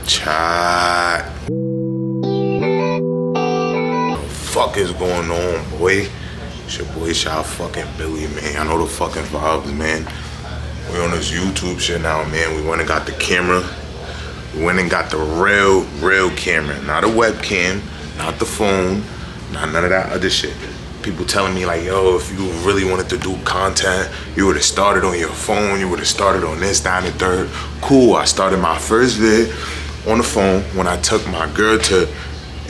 Chat. What the fuck is going on, boy? It's your boy, Shy fucking Billy, man. I know the fucking vibes, man. We on this YouTube shit now, man. We went and got the camera. We went and got the real camera. Not a webcam, not the phone, not none of that other shit. People telling me like, yo, if you really wanted to do content, you would have started on your phone, you would have started on this, that, and the third. Cool, I started my first vid on the phone when I took my girl to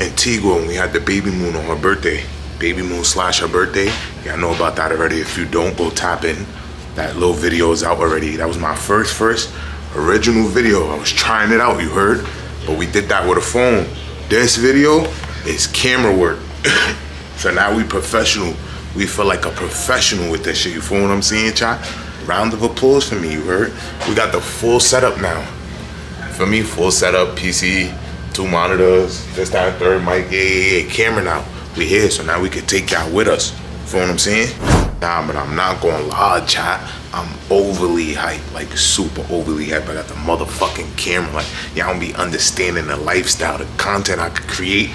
Antigua and we had the baby moon on her birthday. Baby moon / her birthday. Y'all know about that already. If you don't, go tap in. That little video is out already. That was my first original video. I was trying it out, you heard? But we did that with a phone. This video is camera work. So now we professional. We feel like a professional with this shit. You feel what I'm saying, chat? Round of applause for me, you heard? We got the full setup now. For me, full setup, PC, 2 monitors, this, that, third mic, yeah, camera now. We here, so now we can take that with us. You feel what I'm saying? Nah, but I'm not gonna lie, chat. I'm overly hyped, like super overly hyped. I got the motherfucking camera. Like, y'all don't be understanding the lifestyle, the content I could create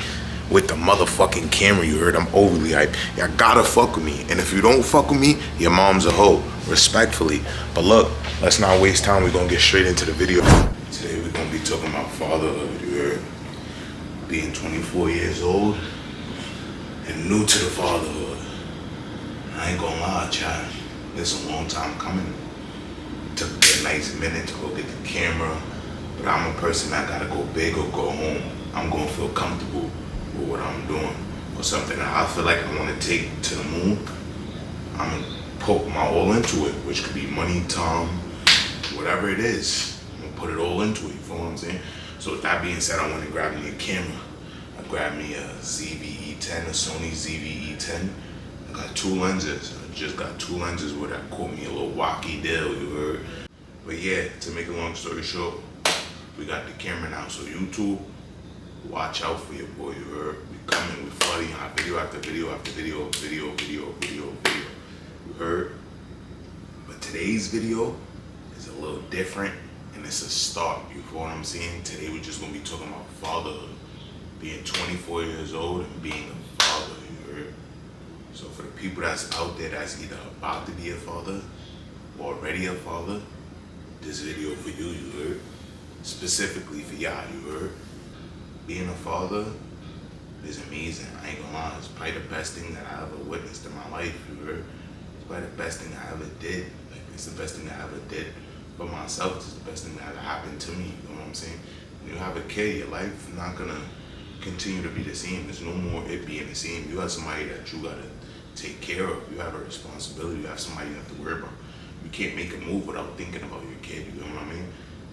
with the motherfucking camera, you heard? I'm overly hyped. Y'all gotta fuck with me. And if you don't fuck with me, your mom's a hoe, respectfully. But look, let's not waste time. We're gonna get straight into the video. Today we're gonna be talking about fatherhood, you heard? Being 24 years old and new to the fatherhood. I ain't gonna lie, child. It's a long time coming. It took me a nice minute to go get the camera. But I'm a person that gotta go big or go home. I'm gonna feel comfortable with what I'm doing, or something that I feel like I want to take to the moon. I'm gonna poke my all into it, which could be money, time, whatever it is. I'm gonna put it all into it, you feel what I'm saying? So with that being said, I went and grabbed me a camera. I grabbed me a ZV-E10, a Sony ZV-E10. I got 2 lenses. I just got 2 lenses where that caught me a little wacky deal, you heard? But yeah, to make a long story short, we got the camera now, so YouTube, watch out for your boy, you heard? We coming, we flooding out video after video after video, you heard? But today's video is a little different, and it's a start, you feel what I'm saying? Today we're just gonna be talking about fatherhood, being 24 years old and being a father, you heard? So for the people that's out there that's either about to be a father or already a father, this video for you, you heard? Specifically for y'all, you heard? Being a father is amazing. I ain't gonna lie, it's probably the best thing that I ever witnessed in my life, you heard? It's probably the best thing I ever did. Like, it's the best thing I ever did for myself. It's the best thing that ever happened to me, you know what I'm saying? When you have a kid, your life is not gonna continue to be the same. There's no more it being the same. You have somebody that you gotta take care of. You have a responsibility. You have somebody you have to worry about. You can't make a move without thinking about your kid, you know what I mean?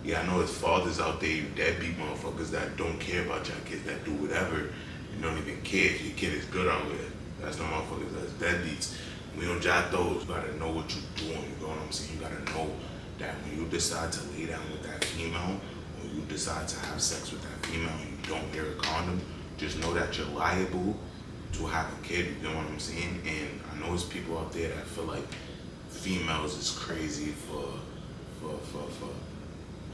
Yeah, I know there's fathers out there, you deadbeat motherfuckers that don't care about your kids, that do whatever, and don't even care if your kid is good out there. That's the motherfuckers, that's deadbeats. We don't jot those. You gotta know what you're doing, you know what I'm saying? You gotta know that when you decide to lay down with that female, when you decide to have sex with that female and you don't wear a condom, just know that you're liable to have a kid, you know what I'm saying? And I know there's people out there that feel like females is crazy for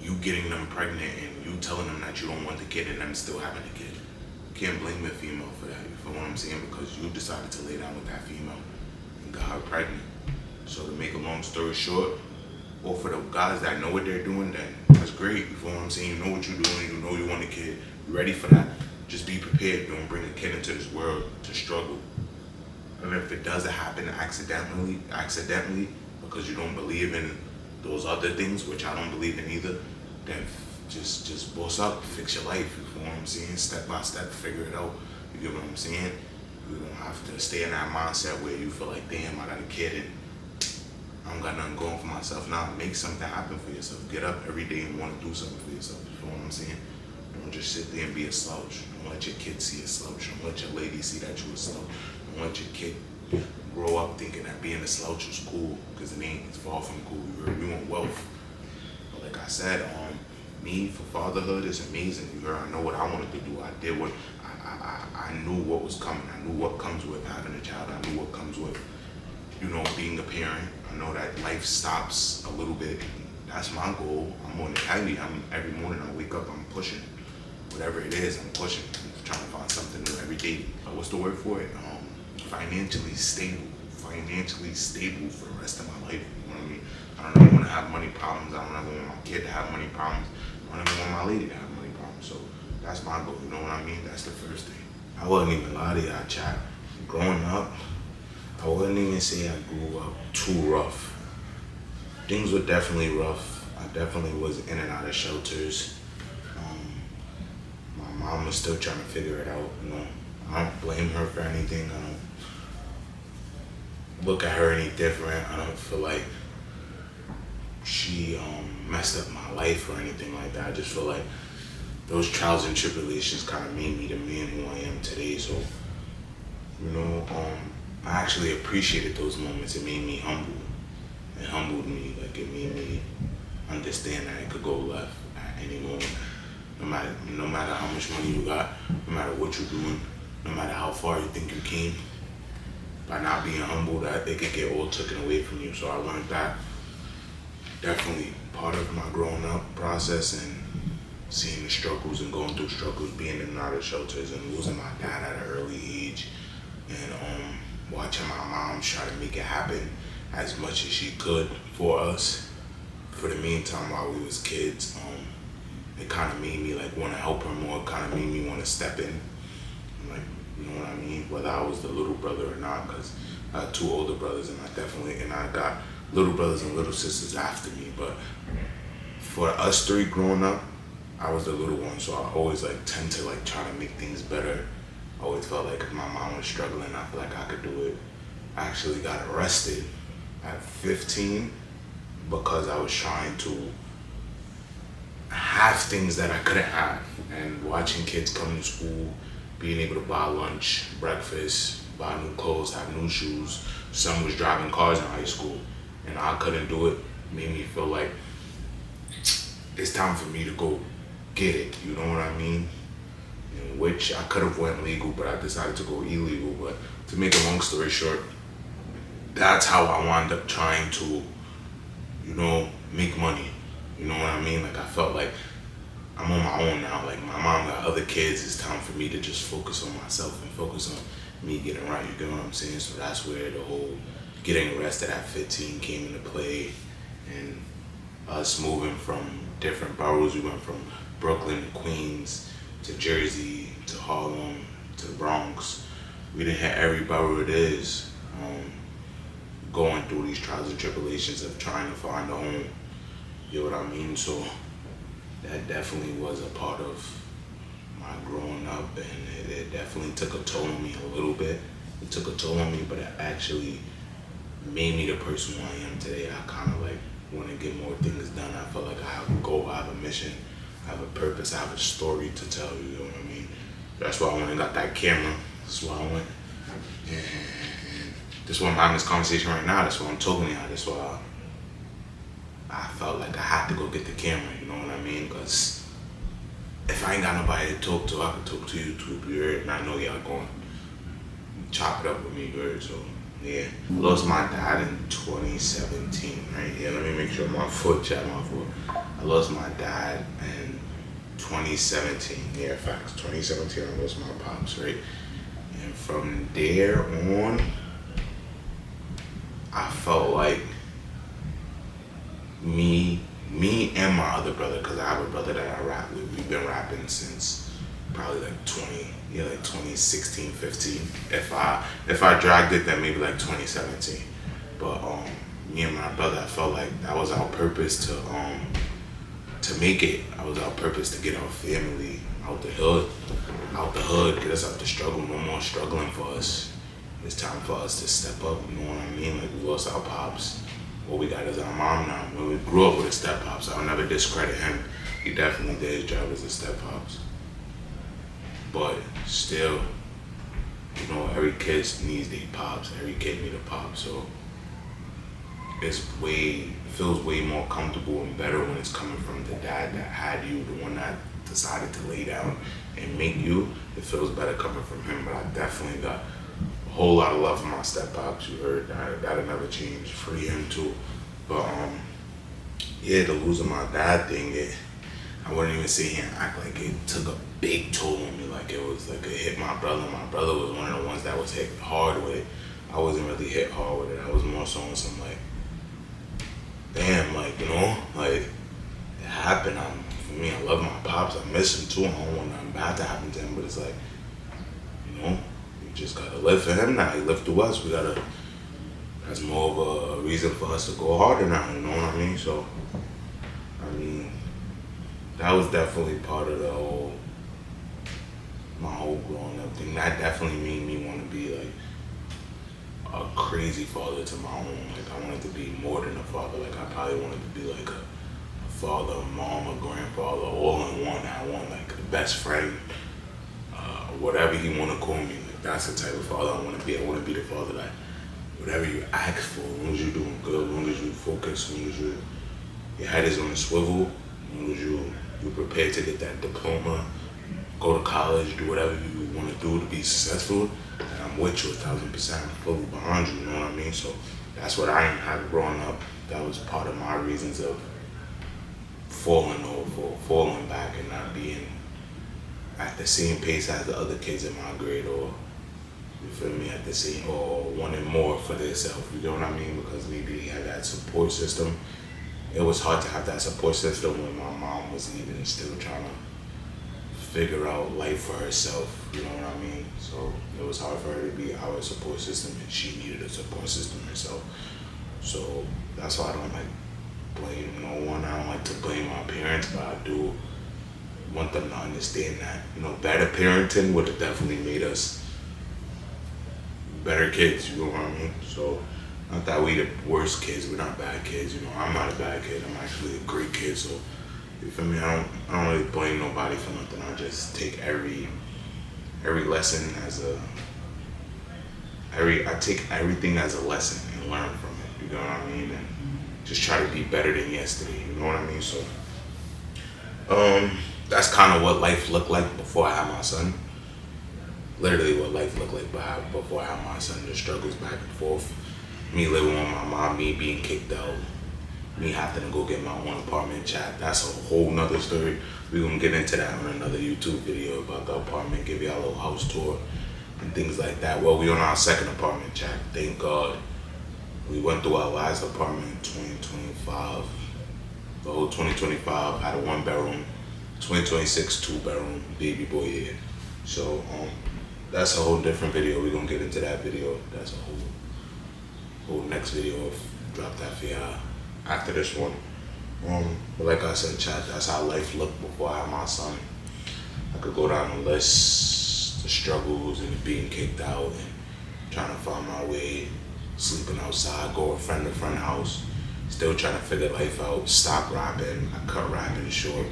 you getting them pregnant and you telling them that you don't want the kid and them still having a kid. You can't blame the female for that, you feel what I'm saying? Because you decided to lay down with that female and got her pregnant. So to make a long story short, or for the guys that know what they're doing, then that's great, you feel what I'm saying? You know what you're doing, you know you want a kid, you're ready for that. Just be prepared, don't bring a kid into this world to struggle. And if it doesn't happen accidentally, because you don't believe in those other things, which I don't believe in either, then just boss up, fix your life, you feel what I'm saying? Step by step, figure it out, you get what I'm saying? You don't have to stay in that mindset where you feel like, damn, I got a kid and I don't got nothing going for myself. Now, make something happen for yourself. Get up every day and want to do something for yourself, you feel what I'm saying? Don't just sit there and be a slouch. Don't let your kid see a slouch. Don't let your lady see that you a slouch. Don't let your kid grow up thinking that being a slouch is cool, because it ain't. It's far from cool. You want wealth. But like I said, me for fatherhood is amazing. You heard, I know what I wanted to do. I did what I knew what was coming. I knew what comes with having a child. I knew what comes with, you know, being a parent. I know that life stops a little bit. That's my goal. I'm on the heavy. Every morning I wake up, I'm pushing. whatever it is, I'm pushing. I'm trying to find something new every day. What's the word for it? Financially stable. Financially stable for the rest of my life. You know what I mean? I don't ever want to have money problems. I don't ever want my kid to have money problems. I don't ever want my lady to have money problems. So that's my goal. You know what I mean? That's the first thing. I wouldn't even lie to y'all, chat. Growing up, I wouldn't even say I grew up too rough. Things were definitely rough. I definitely was in and out of shelters. My mom was still trying to figure it out. You know, I don't blame her for anything. I don't look at her any different. I don't feel like she messed up my life or anything like that. I just feel like those trials and tribulations kind of made me the man who I am today. So, you know, I actually appreciated those moments. It made me humble. It humbled me. Like, it made me understand that it could go left at any moment. No matter how much money you got, no matter what you're doing, no matter how far you think you came, by not being humble, that it could get all taken away from you. So I learned that. Definitely part of my growing up process and seeing the struggles and going through struggles, being in and out of shelters and losing my dad at an early age, and watching my mom try to make it happen as much as she could for us. For the meantime, while we was kids, it kind of made me like want to help her more. It kind of made me want to step in, like, you know what I mean? Whether I was the little brother or not, because I had two older brothers, and I got little brothers and little sisters after me. But for us three growing up, I was the little one, so I always like tend to like try to make things better. I always felt like if my mom was struggling, I feel like I could do it. I actually got arrested at 15 because I was trying to have things that I couldn't have. And watching kids come to school, being able to buy lunch, breakfast, buy new clothes, have new shoes. Some was driving cars in high school, and I couldn't do it. Made me feel like it's time for me to go get it. You know what I mean? In which I could have went legal, but I decided to go illegal. But to make a long story short, that's how I wound up trying to, you know, make money. You know what I mean? Like, I felt like I'm on my own now. Like, my mom got other kids. It's time for me to just focus on myself and focus on me getting right. You get what I'm saying? So that's where the whole getting arrested at 15 came into play, and us moving from different boroughs. We went from Brooklyn to Queens to Jersey to Harlem to the Bronx. We didn't hit every borough it is. Going through these trials and tribulations of trying to find a home. You know what I mean? So that definitely was a part of my growing up, and it definitely took a toll on me a little bit. It took a toll on me, but it actually made me the person who I am today. I kind of like want to get more things done. I feel like I have a goal, I have a mission, I have a purpose, I have a story to tell, you know what I mean? That's why I went and got that camera. That's why I went. And that's why I'm having this conversation right now. That's why I'm talking to y'all. That's why I felt like I had to go get the camera, you know what I mean? Because if I ain't got nobody to talk to, I can talk to YouTube, you heard? And I know y'all going to chop it up with me, you heard? So, yeah. I lost my dad in 2017, right? Yeah, let me make sure my foot, chat my foot. I lost my dad in 2017. Yeah, facts. 2017, I lost my pops, right? And from there on, I felt like me and my other brother, because I have a brother that I rap with, we've been rapping since probably like 2016, 15. If I dragged it, then maybe like 2017. But me and my brother, I felt like that was our purpose to make it. That was our purpose to get our family out the hood, get us out the struggle. No more struggling for us. It's time for us to step up, you know what I mean? Like, we lost our pops. What we got is our mom now. When we grew up with a step pops, I'll never discredit him. He definitely did his job as a step pops. But still, you know, every kid needs their pops. Every kid needs a pop. So it feels way more comfortable and better when it's coming from the dad that had you, the one that decided to lay down and make you. It feels better coming from him. But I definitely got a whole lot of love for my step pops. You heard that'll never change. Free him too. But yeah, the losing my dad thing, I wouldn't even sit here and act like it took a big toll on me. Like, it was like it hit my brother. My brother was one of the ones that was hit hard with it. I wasn't really hit hard with it. I was more so on some like, damn, like, you know, like, it happened. For me, I love my pops. I miss him too. I don't want nothing bad to happen to him, but it's like, you know, we just gotta live for him now. He lived through us. We gotta, that's more of a reason for us to go harder now, you know what I mean? So, I mean, that was definitely part of my whole growing up thing. That definitely made me want to be like a crazy father to my own. Like, I wanted to be more than a father. Like, I probably wanted to be like a father, a mom, a grandfather, all in one. I want like the best friend, whatever he want to call me. Like, that's the type of father I want to be. I want to be the father that whatever you ask for, as long as you're doing good, as long as you focus, as long as your head is on a swivel, as long as you're prepared to get that diploma, go to college, do whatever you want to do to be successful, and I'm with you 1,000%. I'm fully behind you, you know what I mean? So that's what I had growing up. That was part of my reasons of falling back and not being at the same pace as the other kids in my grade, or you feel me, at the same, or wanting more for themselves, you know what I mean? Because maybe they had that support system. It was hard to have that support system when my mom was even still trying to figure out life for herself, you know what I mean? So it was hard for her to be our support system, and she needed a support system herself. So that's why I don't like blame no one. I don't like to blame my parents, but I do want them to understand that, you know, better parenting would have definitely made us better kids, you know what I mean? So, not that we the worst kids, we're not bad kids, you know. I'm not a bad kid, I'm actually a great kid, so, you feel me? I don't really blame nobody for nothing. I just take every lesson as I take everything as a lesson and learn from it, you know what I mean? And just try to be better than yesterday, you know what I mean? So, that's kind of what life looked like before I had my son. Literally what life looked like before I had my son. The struggles back and forth. Me living with my mom, me being kicked out, me having to go get my own apartment chat. That's a whole nother story. We're gonna get into that on another YouTube video about the apartment, give y'all a little house tour and things like that. Well, we on our second apartment chat, thank God. We went through our last apartment in 2025. The whole 2025 had a 1-bedroom, 2026 2-bedroom, baby boy here. So that's a whole different video. We're gonna get into that video. That's a whole next video. Drop that for y'all after this one. But like I said, chat, that's how life looked before I had my son. I could go down the list, the struggles and being kicked out and trying to find my way, sleeping outside, go to friend house, still trying to figure life out, stop rapping, I cut rapping short.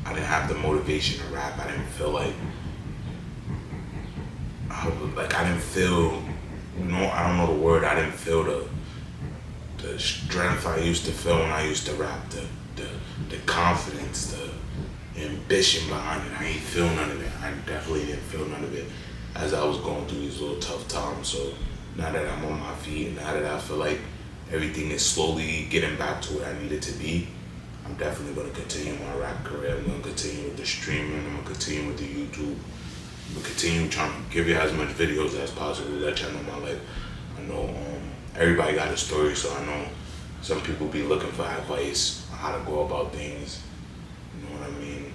I didn't have the motivation to rap. I didn't feel like, I didn't feel, you know, I don't know the word, I didn't feel the strength I used to feel when I used to rap, the confidence, the ambition behind it. I ain't feel none of it. I definitely didn't feel none of it as I was going through these little tough times. So now that I'm on my feet, now that I feel like everything is slowly getting back to where I need it to be, I'm definitely going to continue my rap career. I'm going to continue with the streaming. I'm going to continue with the YouTube. I'm going to continue trying to give you as much videos as possible, let y'all know my life. I know everybody got a story, so I know some people be looking for advice on how to go about things. You know what I mean?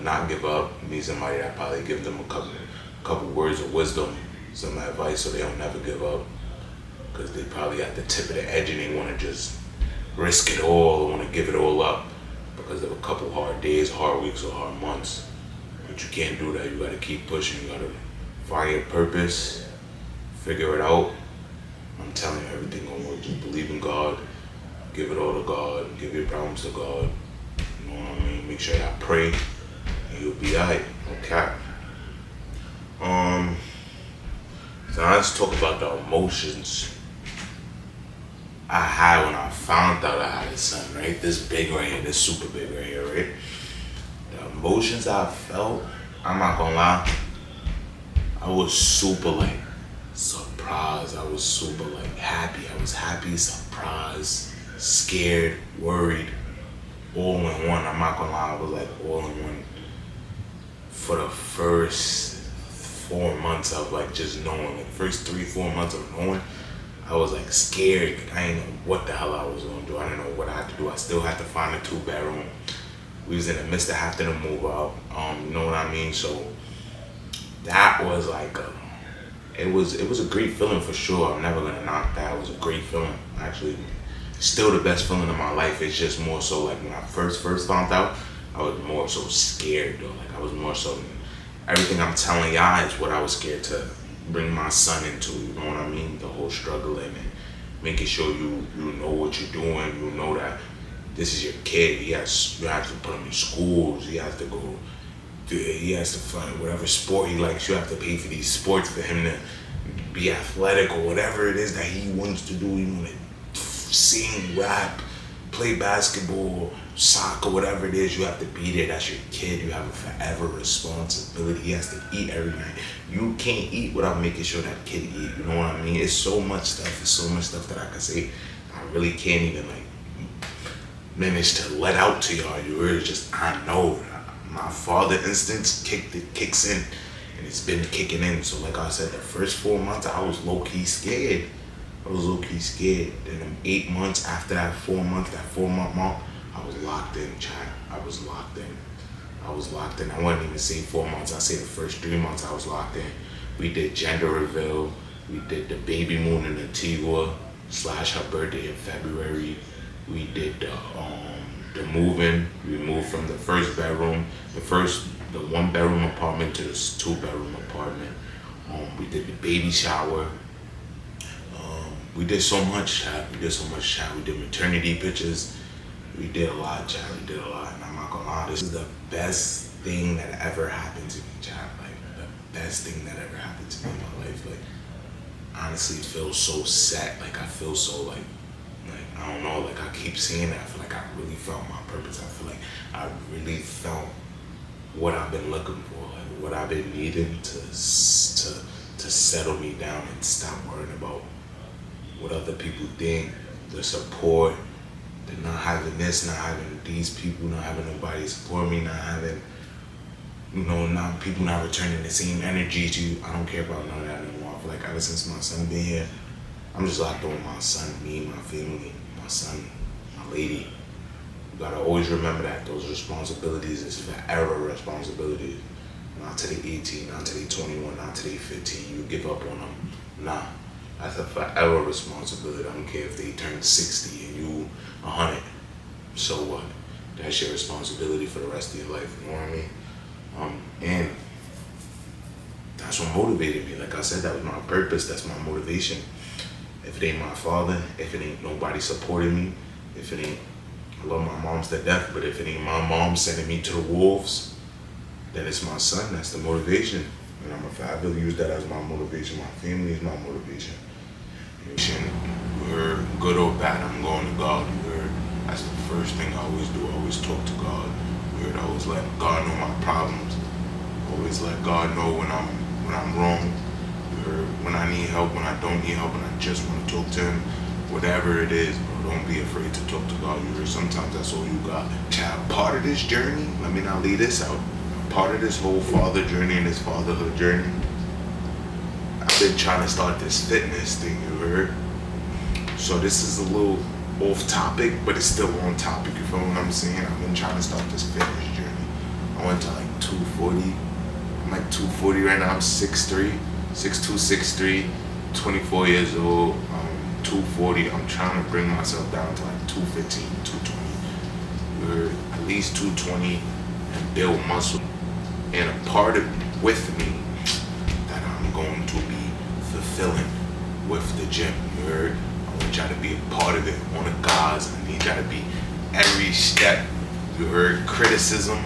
Not give up. Need somebody that probably give them a couple words of wisdom, some advice so they don't never give up. Because they probably at the tip of the edge and they want to just risk it all, want to give it all up because of a couple hard days, hard weeks, or hard months. But you can't do that. You got to keep pushing. You got to find your purpose, figure it out. I'm telling you, everything gonna work. Just believe in God, give it all to God, give your problems to God. You know what I mean? Make sure y'all pray, and you'll be alright. Okay. So now let's talk about the emotions I had when I found out I had a son, right? This big right here, this super big right here, right? The emotions I felt, I'm not gonna lie, I was super like surprised. I was super like happy. I was happy, surprised, scared, worried, all in one. I'm not gonna lie, I was like all in one. for the first 4 months of like just knowing, like first 3, 4 months of knowing, I was like scared. Like, I didn't know what the hell I was gonna do. I didn't know what I had to do. I still had to find a 2 bedroom. We was in the midst of having to move out. You know what I mean? So that was like it was a great feeling for sure. I'm never gonna knock that. It was a great feeling. Actually, still the best feeling of my life. It's just more so like when I first found out, I was more so scared though. Like I was more so everything I'm telling y'all is what I was scared to bring my son into. You know what I mean? The whole struggling and making sure you know what you're doing. You know that this is your kid. You have to put him in schools. He has to go. He has to find whatever sport he likes. You have to pay for these sports for him to be athletic or whatever it is that he wants to do. He want to sing, rap, play basketball, soccer, whatever it is. You have to be there. That's your kid. You have a forever responsibility. He has to eat every night. You can't eat without making sure that kid eat. You know what I mean? It's so much stuff. It's so much stuff that I can say. I really can't even like manage to let out to y'all. It's just I know. My father instincts kicks in, and it's been kicking in. So like I said, the first 4 months I was low key scared. Then in 8 months after that 4 months, that 4 month mark, I was locked in, child. I was locked in. I wouldn't even say 4 months. I say the first 3 months I was locked in. We did gender reveal. We did the baby moon in Antigua / her birthday in February. We did the moving. We moved from the first bedroom, the 1 bedroom apartment to this 2 bedroom apartment. We did the baby shower. We did so much, child. We did maternity pictures. We did a lot, child. And I'm not gonna lie, this is the best thing that ever happened to me, child. Like the best thing that ever happened to me in my life. Like honestly, it feels so set. Like I feel so like I don't know, like I keep saying that. I feel like I really felt my purpose. I feel like I really felt what I've been looking for, like what I've been needing to settle me down and stop worrying about what other people think, the support, the not having this, not having these people, not having nobody support me, not having, people not returning the same energy to you. I don't care about none of that anymore. I feel like ever since my son been here, I'm just locked on with my son, me, my family, my son, my lady. You gotta always remember that those responsibilities is forever responsibilities. Not till they 18, not till they 21, not till they 15. You give up on them. Nah, that's a forever responsibility. I don't care if they turn 60 and you 100. So what? That's your responsibility for the rest of your life. You know what I mean? And that's what motivated me. Like I said, that was my purpose. That's my motivation. If it ain't my father, if it ain't nobody supporting me, if it ain't, I love my moms to death, but if it ain't my mom sending me to the wolves, then it's my son. That's the motivation. And I'm a forever use that as my motivation. My family is my motivation. We're good or bad, I'm going to God. That's the first thing I always do. I always talk to God. I always let God know my problems. Always let God know when I'm wrong. When I need help, when I don't need help, and I just want to talk to him, whatever it is, bro, don't be afraid to talk to God. Sometimes that's all you got. Child, part of this journey, let me not leave this out, part of this whole father journey and this fatherhood journey, I've been trying to start this fitness thing, you heard? So this is a little off topic, but it's still on topic, you feel what I'm saying? I've been trying to start this fitness journey. I went to like 240. I'm like 240 right now. I'm 6'3". 6'2", 6'3", 24 years old, 240. I'm trying to bring myself down to like 215, 220. We're at least 220 and build muscle. And a part of with me that I'm going to be fulfilling with the gym. You heard? I want y'all to be a part of it. On the guys, I need y'all to be every step. You heard? Criticism,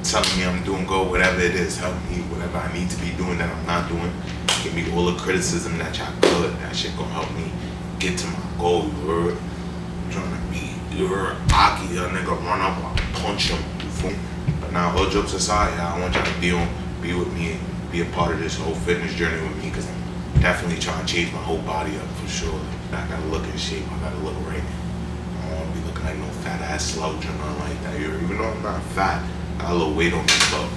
telling me I'm doing good, whatever it is, help me, whatever I need to be doing that I'm not doing. Give me all the criticism that y'all good. That shit gonna help me get to my goal. You heard? I'm trying to be, you heard? Aki, a nigga run up, I'll punch him. You feel me? But now, all jokes aside, I want y'all to be with me and be a part of this whole fitness journey with me, because I'm definitely trying to change my whole body up for sure. I gotta look in shape. I gotta look right. I don't wanna be looking like no fat ass slouch or nothing like that. Even though I'm not fat, I got a little weight on me, but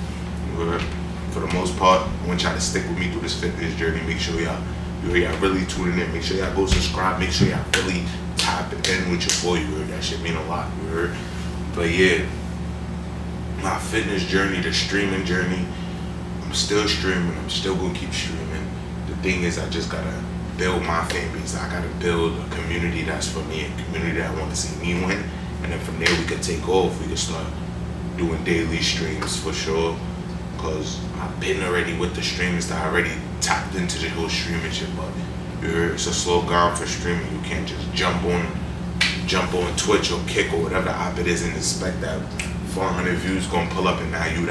you heard? for the most part, I want y'all to stick with me through this fitness journey. Make sure y'all really tuning in. Make sure y'all go subscribe. Make sure y'all really tap in with your boy. You heard? That shit mean a lot. You heard? But yeah, my fitness journey, the streaming journey, I'm still streaming. I'm still gonna keep streaming. The thing is, I just gotta build my fan base. I gotta build a community that's for me, a community that want to see me win. And then from there we could take off. We could start doing daily streams for sure. Cause I've been already with the streamers that I already tapped into the whole streaming shit. But it's a slow grind for streaming. You can't just jump on Twitch or Kick or whatever the app it is and expect that 400 views gonna pull up and now you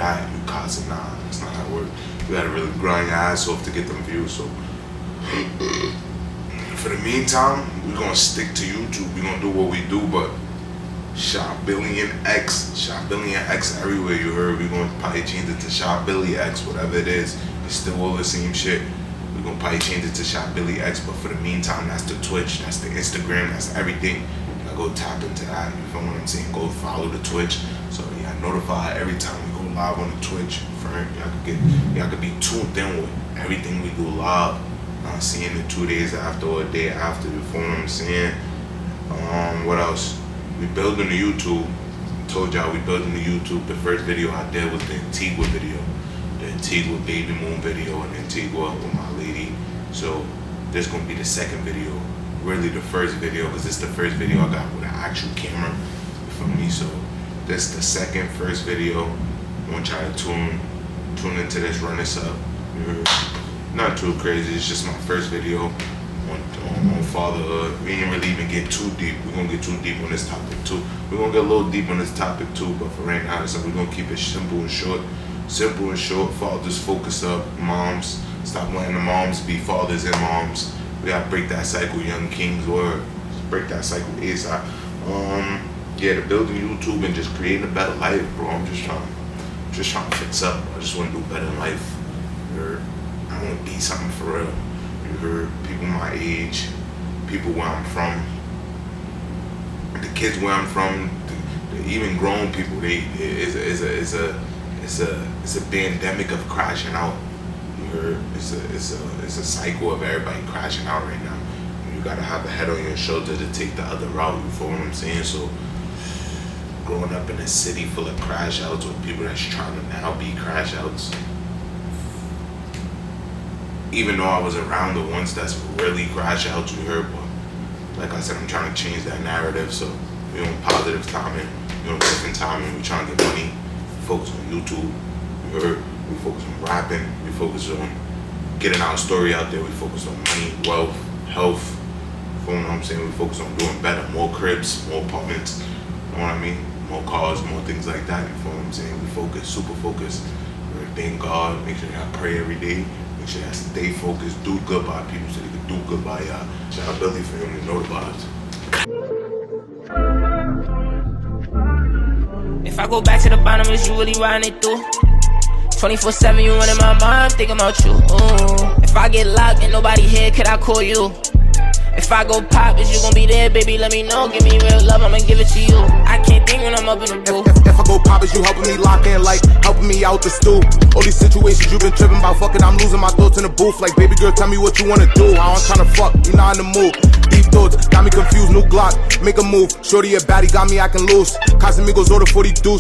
causing. Nah, that's not how it works. You gotta really grind your ass off to get them views. So for the meantime, we're gonna stick to YouTube. We're gonna do what we do, but Shop Billion X everywhere. You heard? We're gonna probably change it to Shop Billy X, whatever it is. It's still all the same shit. We're gonna probably change it to Shop Billy X, but for the meantime, that's the Twitch, that's the Instagram, that's everything. Y'all go tap into that. You feel what I'm saying? Go follow the Twitch. So y'all notified every time we go live on the Twitch. Y'all could be tuned in with everything we do live. Seeing it 2 days after or a day after. You feel what I'm saying? What else? We building the YouTube. Told y'all we building the YouTube. The first video I did was the Antigua video. The Antigua Baby Moon video and Antigua with my lady. So this gonna be the second video. Really the first video, because this is the first video I got with an actual camera. You feel me? So this the first video. I want y'all to tune into this, run this up. Not too crazy, it's just my first video on fatherhood. We ain't really even get too deep. We're gonna get too deep on this topic too. We're gonna get a little deep on this topic too, but for right now, so we're gonna keep it simple and short. Simple and short. Fathers, focus up. Moms, stop letting the moms be fathers and moms. We gotta break that cycle, Young King's word. Break that cycle ASAP. Yeah, the building YouTube and just creating a better life, bro. I'm just trying to fix up. I just wanna do better in life. I wanna be something for real. You heard? People my age, people where I'm from, the kids where I'm from, the even grown people. It's a pandemic of crashing out. You heard? It's a cycle of everybody crashing out right now. You gotta have a head on your shoulder to take the other route. You feel what I'm saying? So growing up in a city full of crash outs with people that's trying to now be crash outs. Even though I was around the ones that's really crash outs, you heard, but like I said, I'm trying to change that narrative. So we on positive timing, we on different timing. We trying to get money. We focus on YouTube. You heard? We focus on rapping. We focus on getting our story out there. We focus on money, wealth, health. You know what I'm saying? We focus on doing better, more cribs, more apartments. You know what I mean? More cars, more things like that. You feel what I'm saying? We focus, super focused. We thank God. Make sure y'all pray every day. Make sure y'all stay focused. Do good by people so they can do good by y'all. Shout out Billy family, know the vibes. If I go back to the bottom, is you really riding it through? 24/7, you running my mind, thinking about you. Ooh. If I get locked and nobody here, could I call you? If I go pop, is you gon' be there, baby? Let me know. Give me real love, I'ma give it to you. I can't think when I'm up in the booth. If I go pop, is you helping me lock in, like helping me out the stool? All these situations you been tripping about, fucking, I'm losing my thoughts in the booth. Like, baby girl, tell me what you wanna do. I don't tryna fuck, you not in the mood. Deep thoughts, got me confused, new Glock, make a move. Shorty a baddie, got me acting loose. Casamigos order 40 deuce.